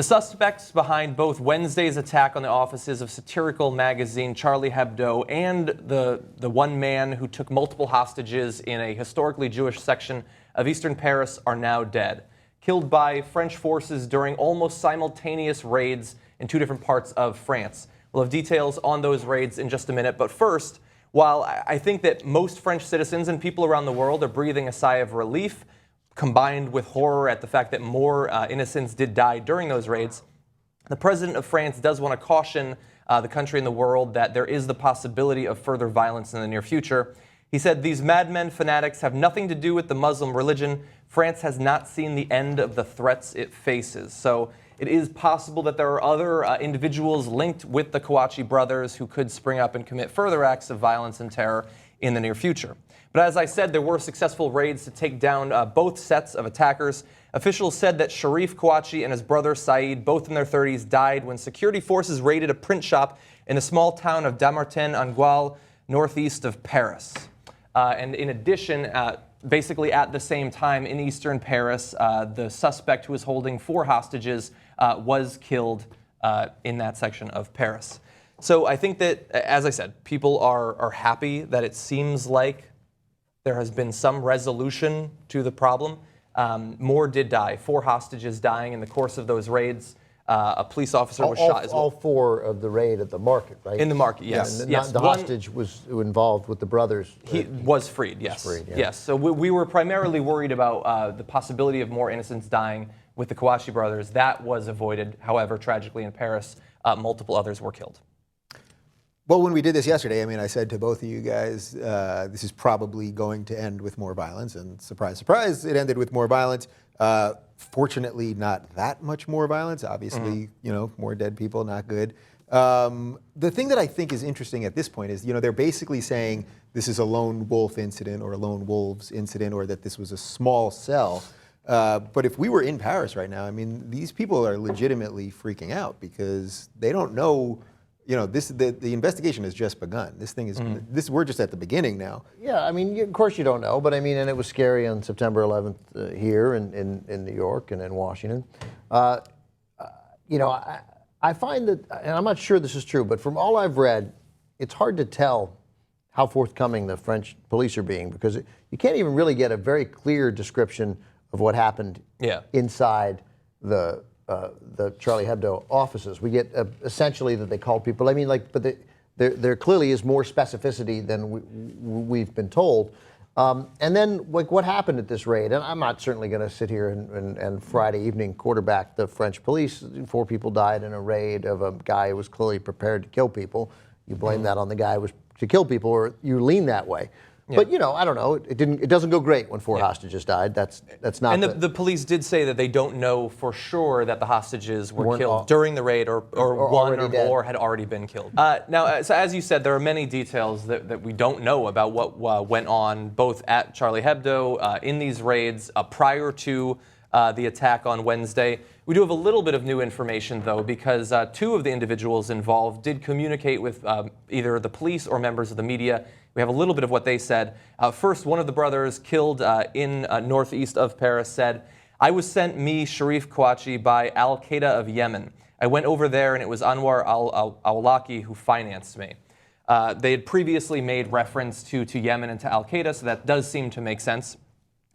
The suspects behind both Wednesday's attack on the offices of satirical magazine Charlie Hebdo and the one man who took multiple hostages in a historically Jewish section of eastern Paris are now dead, killed by French forces during almost simultaneous raids in two different parts of France. We'll have details on those raids in just a minute, but first, while I think that most French citizens and people around the world are breathing a sigh of relief, combined with horror at the fact that more innocents did die during those raids, the president of France does want to caution the country and the world that there is the possibility of further violence in the near future. He said, "These madmen fanatics have nothing to do with the Muslim religion. France has not seen the end of the threats it faces." So it is possible that there are other individuals linked with the Kouachi brothers who could spring up and commit further acts of violence and terror in the near future. But as I said, there were successful raids to take down both sets of attackers. Officials said that Sharif Kouachi and his brother Saeed, both in their 30s, died when security forces raided a print shop in the small town of Dammartin-en-Goele, northeast of Paris. And in addition, basically at the same time in eastern Paris, the suspect who was holding 4 hostages was killed in that section of Paris. So I think that, as I said, people are happy that it seems like there has been some resolution to the problem. More did die, 4 hostages dying in the course of those raids. A police officer was shot as well. All 4 of the raid at the market, right? In the market, yes. Yeah, the hostage was involved with the brothers. He was freed, yes. Yes. So we were primarily worried about the possibility of more innocents dying with the Kouachi brothers. That was avoided. However, tragically in Paris, multiple others were killed. Well, when we did this yesterday, I mean, I said to both of you guys, this is probably going to end with more violence. And surprise, surprise, it ended with more violence. Fortunately, not that much more violence. Obviously, you know, more dead people, not good. The thing that I think is interesting at this point is, you know, they're basically saying this is a lone wolf incident or a lone wolves incident or that this was a small cell. But if we were in Paris right now, I mean, these people are legitimately freaking out because they don't know. You know, the investigation has just begun. This thing is, we're just at the beginning now. Yeah, I mean, of course you don't know, but I mean, and it was scary on September 11th here in New York and in Washington. You know, I find that, and I'm not sure this is true, but from all I've read, it's hard to tell how forthcoming the French police are being because you can't even really get a very clear description of what happened inside the Charlie Hebdo offices. We get essentially that they called people. I mean, like, but there clearly is more specificity than we've been told. And then, like, what happened at this raid? And I'm not certainly going to sit here and Friday evening quarterback the French police. 4 people died in a raid of a guy who was clearly prepared to kill people. You blame that on the guy who was to kill people, or you lean that way. Yeah. But, you know, I don't know. It doesn't go great when 4 hostages died. That's not. And the police did say that they don't know for sure that the hostages were killed during the raid, or one or more had already been killed. Now, so as you said, there are many details that we don't know about what went on both at Charlie Hebdo in these raids prior to the attack on Wednesday. We do have a little bit of new information, though, because 2 of the individuals involved did communicate with either the police or members of the media. We have a little bit of what they said. First, one of the brothers killed in northeast of Paris said, "I was sent, me, Sharif Kouachi, by Al-Qaeda of Yemen. I went over there and it was Anwar al-Awlaki who financed me." They had previously made reference to Yemen and to Al-Qaeda, so that does seem to make sense.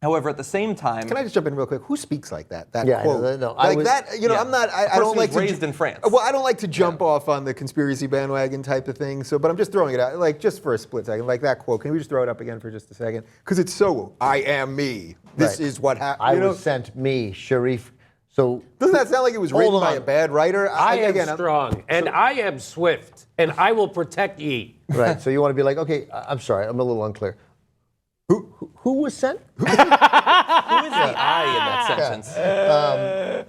However, at the same time, can I just jump in real quick? Who speaks like that? That yeah, quote, no, like that. You know, I'm not. I don't like to. Raised in France. Well, I don't like to jump off on the conspiracy bandwagon type of thing. So, but I'm just throwing it out, like just for a split second, like that quote. Can we just throw it up again for just a second? Because it's so. I am me. This is what happened. I was sent, me, Sharif. So doesn't that sound like it was written by a bad writer? I am strong, and I am swift, and I will protect ye. Right. So you want to be like, okay, I'm sorry, I'm a little unclear. Who was sent? Who is the I in that sentence?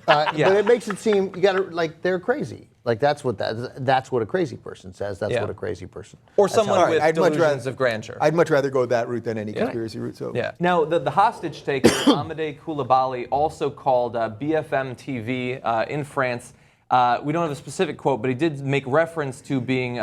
But it makes it seem you got to like they're crazy. Like that's what a crazy person says. That's what a crazy person. Or someone with delusions of grandeur. I'd much rather go that route than any conspiracy route. So Now the hostage taker Amadei Koulibaly also called BFM TV in France. We don't have a specific quote, but he did make reference to being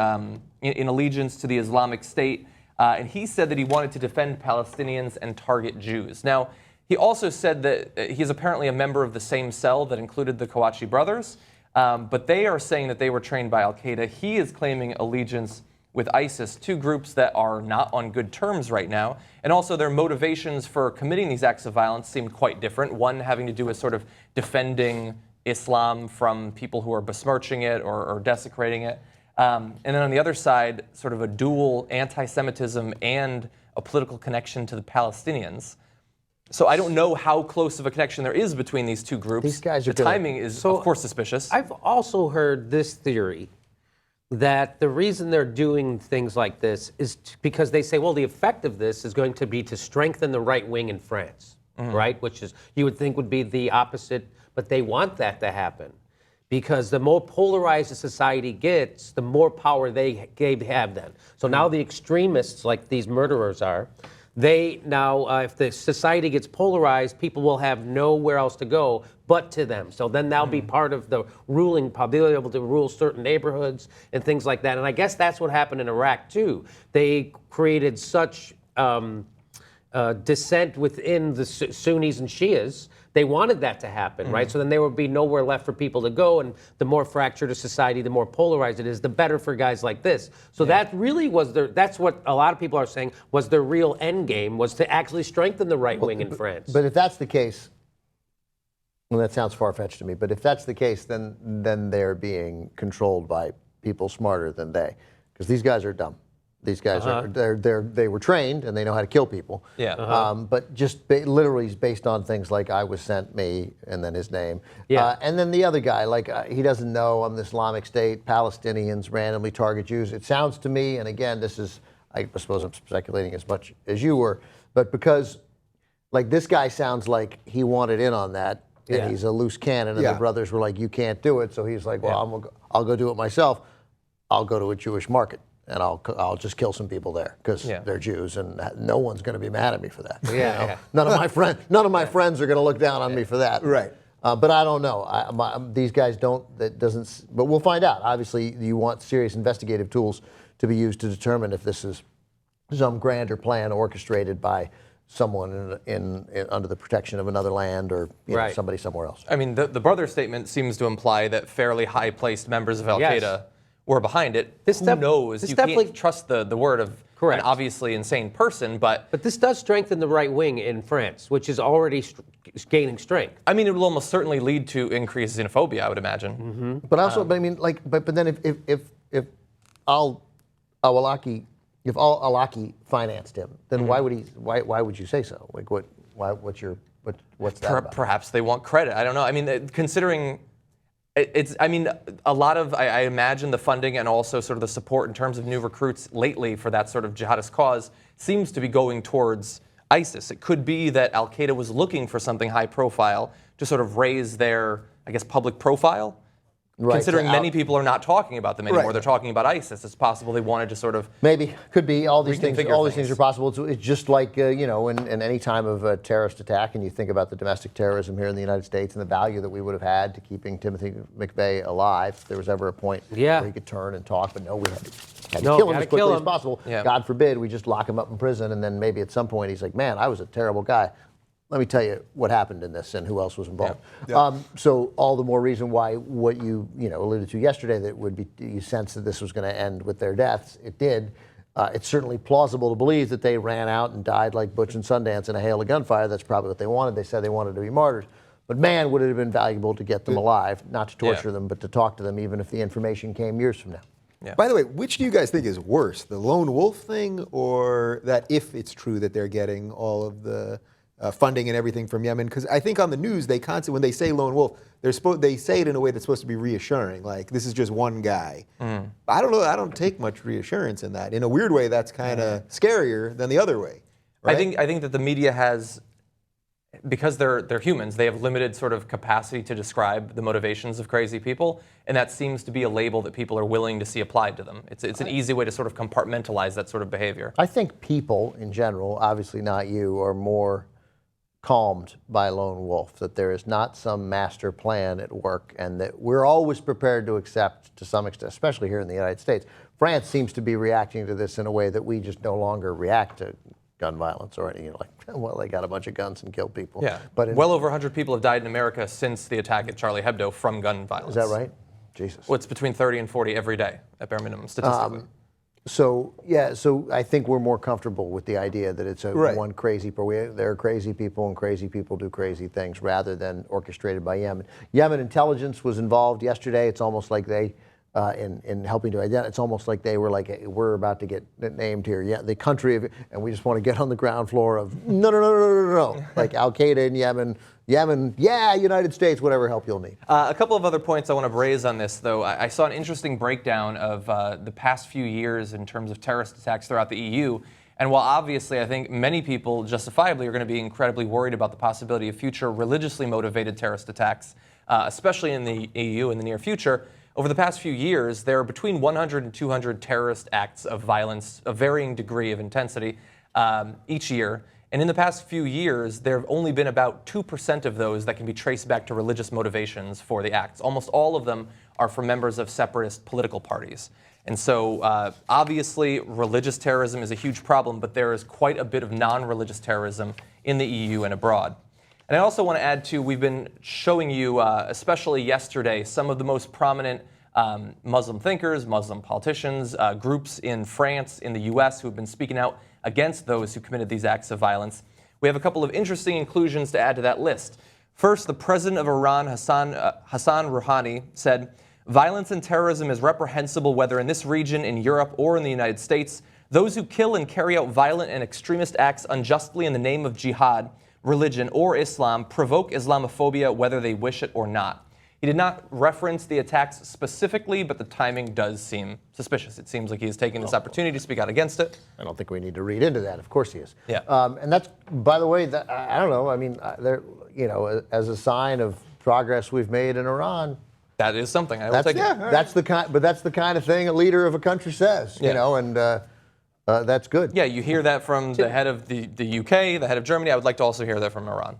in allegiance to the Islamic State. And he said that he wanted to defend Palestinians and target Jews. Now, He also said that he's apparently a member of the same cell that included the Kouachi brothers, but they are saying that they were trained by al-Qaeda. He is claiming allegiance with ISIS, two groups that are not on good terms right now. And also their motivations for committing these acts of violence seem quite different. One having to do with sort of defending Islam from people who are besmirching it or desecrating it. And then on the other side, sort of a dual anti-Semitism and a political connection to the Palestinians. So I don't know how close of a connection there is between these two groups. These guys are the timing is, of course, suspicious. I've also heard this theory that the reason they're doing things like this is because they say, well, the effect of this is going to be to strengthen the right wing in France, right? Which is, you would think would be the opposite, but they want that to happen. Because the more polarized a society gets, the more power they have then. So now the extremists, like these murderers are, they now, if the society gets polarized, people will have nowhere else to go but to them. So then they'll be part of the ruling power. They'll be able to rule certain neighborhoods and things like that. And I guess that's what happened in Iraq too. They created such dissent within the Sunnis and Shias. They wanted that to happen, right? So then there would be nowhere left for people to go, and the more fractured a society, the more polarized it is, the better for guys like this. So that really was that's what a lot of people are saying was their real end game, was to actually strengthen the right wing in France. But if that's the case, well, that sounds far-fetched to me, but if that's the case, then they're being controlled by people smarter than they, because these guys are dumb. These guys they were trained and they know how to kill people. Yeah. But just literally is based on things like I was sent me and then his name. Yeah. And then the other guy, like he doesn't know I'm the Islamic State, Palestinians randomly target Jews. It sounds to me, and again, this is, I suppose I'm speculating as much as you were, but because like this guy sounds like he wanted in on that. And he's a loose cannon, and the brothers were like, you can't do it. So he's like, well, I'll go do it myself. I'll go to a Jewish market. And I'll just kill some people there because they're Jews, and no one's going to be mad at me for that. None of my friends are going to look down on me for that. Right. But I don't know. These guys don't. That doesn't. But we'll find out. Obviously, you want serious investigative tools to be used to determine if this is some grander plan orchestrated by someone in under the protection of another land or know, somebody somewhere else. I mean, the brother statement seems to imply that fairly high-placed members of al-Qaeda were behind it. Who knows? You can't trust the word of an obviously insane person, but this does strengthen the right wing in France, which is already gaining strength. I mean, it will almost certainly lead to increased xenophobia, I would imagine. But also, but I mean, like, but then if al-Awlaki financed him, then why would you say so? Like, what's that about? Perhaps they want credit. I don't know. I mean, considering. I mean, a lot of, I imagine the funding and also sort of the support in terms of new recruits lately for that sort of jihadist cause seems to be going towards ISIS. It could be that al-Qaeda was looking for something high profile to sort of raise their, I guess, public profile. Right. Considering many people are not talking about them anymore, they're talking about ISIS. It's possible they wanted to sort of could be all these things. All these things are possible. It's just like in any time of a terrorist attack, and you think about the domestic terrorism here in the United States and the value that we would have had to keeping Timothy McVeigh alive. If there was ever a point where he could turn and talk, but no, we had to kill him as quickly as possible. God forbid we just lock him up in prison, and then maybe at some point he's like, man, I was a terrible guy. Let me tell you what happened in this and who else was involved. So all the more reason why what you alluded to yesterday, that would be, you sense that this was going to end with their deaths. It did. It's certainly plausible to believe that they ran out and died like Butch and Sundance in a hail of gunfire. That's probably what they wanted. They said they wanted to be martyrs. But man, would it have been valuable to get them alive, not to torture them, but to talk to them, even if the information came years from now. Yeah. By the way, which do you guys think is worse, the lone wolf thing, or that if it's true that they're getting all of the funding and everything from Yemen? Because I think on the news, they constantly, when they say lone wolf, they say it in a way that's supposed to be reassuring, like this is just one guy. I don't know, I don't take much reassurance in that. In a weird way, that's kind of scarier than the other way. Right? I think that the media has, because they're humans, they have limited sort of capacity to describe the motivations of crazy people, and that seems to be a label that people are willing to see applied to them. It's an easy way to sort of compartmentalize that sort of behavior. I think people in general, obviously not you, are more calmed by lone wolf, that there is not some master plan at work, and that we're always prepared to accept to some extent, especially here in the United States. France seems to be reacting to this in a way that we just no longer react to gun violence or anything. You're like, well, they got a bunch of guns and killed people. Yeah, But well over 100 people have died in America since the attack at Charlie Hebdo from gun violence. is that right? Jesus. Well, it's between 30 and 40 every day, at bare minimum, statistically. So I think we're more comfortable with the idea that it's Right. one crazy, there are crazy people and crazy people do crazy things rather than orchestrated by Yemen. Yemen intelligence was involved yesterday. It's almost like they, in helping to identify, it's almost like they were like, hey, we're about to get named here. Yeah, the country of, and we just want to get on the ground floor of no. Like Al Qaeda in Yemen, yeah, United States, whatever help you'll need. A couple of other points I want to raise on this, though. I saw an interesting breakdown of the past few years in terms of terrorist attacks throughout the EU. And while obviously I think many people justifiably are going to be incredibly worried about the possibility of future religiously motivated terrorist attacks, especially in the EU in the near future, over the past few years, there are between 100 and 200 terrorist acts of violence of varying degree of intensity each year. And in the past few years, there have only been about 2% of those that can be traced back to religious motivations for the acts. Almost all of them are from members of separatist political parties. And so obviously religious terrorism is a huge problem, but there is quite a bit of non-religious terrorism in the EU and abroad. And I also want to add to, we've been showing you, especially yesterday, some of the most prominent Muslim thinkers, Muslim politicians, groups in France, in the US who have been speaking out against those who committed these acts of violence. We have a couple of interesting inclusions to add to that list. First, the president of Iran, Hassan Rouhani, said, "Violence and terrorism is reprehensible whether in this region, in Europe, or in the United States. Those who kill and carry out violent and extremist acts unjustly in the name of jihad, religion, or Islam provoke Islamophobia whether they wish it or not." He did not reference the attacks specifically, but the timing does seem suspicious. It seems like he is taking this opportunity to speak out against it. I don't think we need to read into that. Of course he is. Yeah. And that's, by the way, I don't know. I mean, as a sign of progress we've made in Iran. That is something. I will take it. That's the kind of thing a leader of a country says. And that's good. Yeah, you hear that from the head of the UK, the head of Germany. I would like to also hear that from Iran.